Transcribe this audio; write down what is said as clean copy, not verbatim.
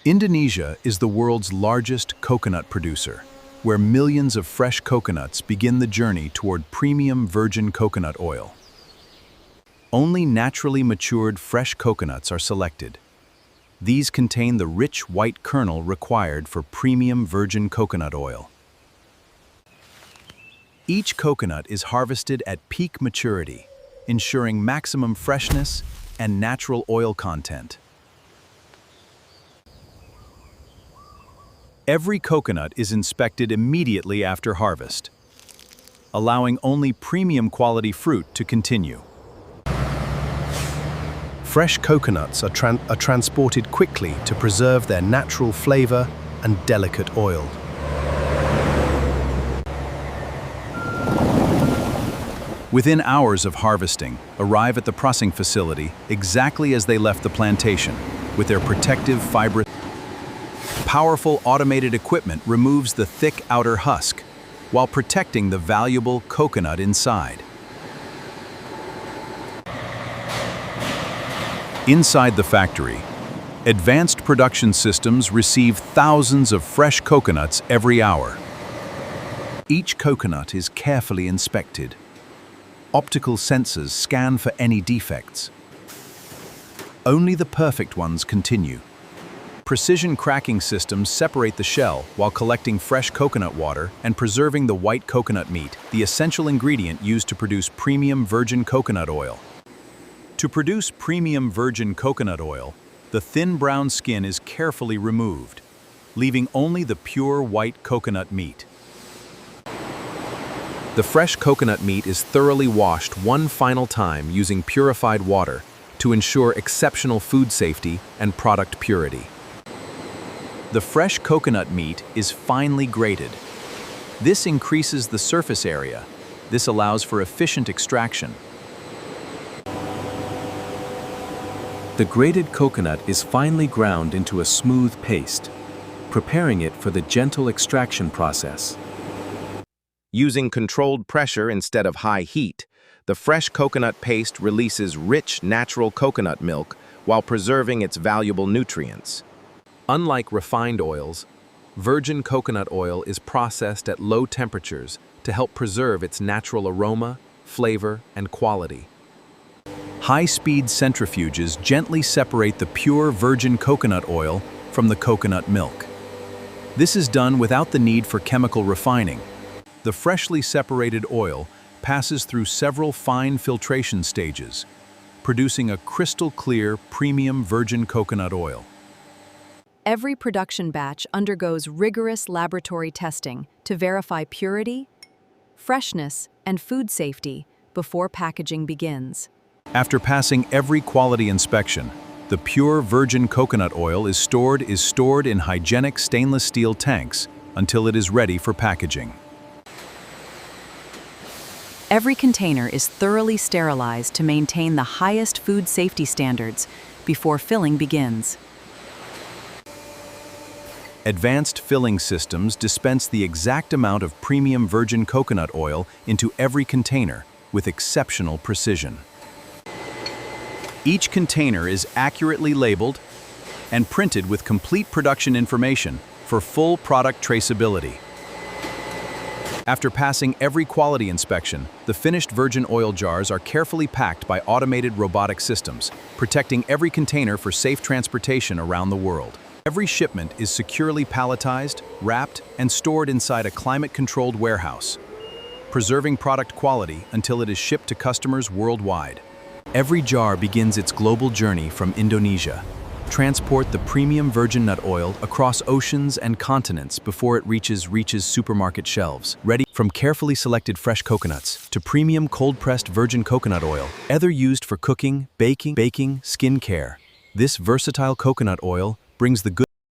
Indonesia is the world's largest coconut producer, where millions of fresh coconuts begin the journey toward premium virgin coconut oil. Only naturally matured fresh coconuts are selected. These contain the rich white kernel required for premium virgin coconut oil. Each coconut is harvested at peak maturity, ensuring maximum freshness and natural oil content. Every coconut is inspected immediately after harvest, allowing only premium quality fruit to continue. Fresh coconuts are transported quickly to preserve their natural flavor and delicate oil. Within hours of harvesting, arrive at the processing facility exactly as they left the plantation, with their protective fibrous. Powerful automated equipment removes the thick outer husk, while protecting the valuable coconut inside. Inside the factory, advanced production systems receive thousands of fresh coconuts every hour. Each coconut is carefully inspected. Optical sensors scan for any defects. Only the perfect ones continue. Precision cracking systems separate the shell while collecting fresh coconut water and preserving the white coconut meat, the essential ingredient used to produce premium virgin coconut oil. To produce premium virgin coconut oil, the thin brown skin is carefully removed, leaving only the pure white coconut meat. The fresh coconut meat is thoroughly washed one final time using purified water to ensure exceptional food safety and product purity. The fresh coconut meat is finely grated. This increases the surface area. This allows for efficient extraction. The grated coconut is finely ground into a smooth paste, preparing it for the gentle extraction process. Using controlled pressure instead of high heat, the fresh coconut paste releases rich natural coconut milk while preserving its valuable nutrients. Unlike refined oils, virgin coconut oil is processed at low temperatures to help preserve its natural aroma, flavor, and quality. High-speed centrifuges gently separate the pure virgin coconut oil from the coconut milk. This is done without the need for chemical refining. The freshly separated oil passes through several fine filtration stages, producing a crystal-clear premium virgin coconut oil. Every production batch undergoes rigorous laboratory testing to verify purity, freshness, and food safety before packaging begins. After passing every quality inspection, the pure virgin coconut oil is stored in hygienic stainless steel tanks until it is ready for packaging. Every container is thoroughly sterilized to maintain the highest food safety standards before filling begins. Advanced filling systems dispense the exact amount of premium virgin coconut oil into every container with exceptional precision. Each container is accurately labeled and printed with complete production information for full product traceability. After passing every quality inspection, the finished virgin oil jars are carefully packed by automated robotic systems, protecting every container for safe transportation around the world. Every shipment is securely palletized, wrapped, and stored inside a climate-controlled warehouse, preserving product quality until it is shipped to customers worldwide. Every jar begins its global journey from Indonesia. Transport the premium virgin nut oil across oceans and continents before it reaches supermarket shelves. Ready from carefully selected fresh coconuts to premium cold-pressed virgin coconut oil, either used for cooking, baking, skin care. This versatile coconut oil brings the good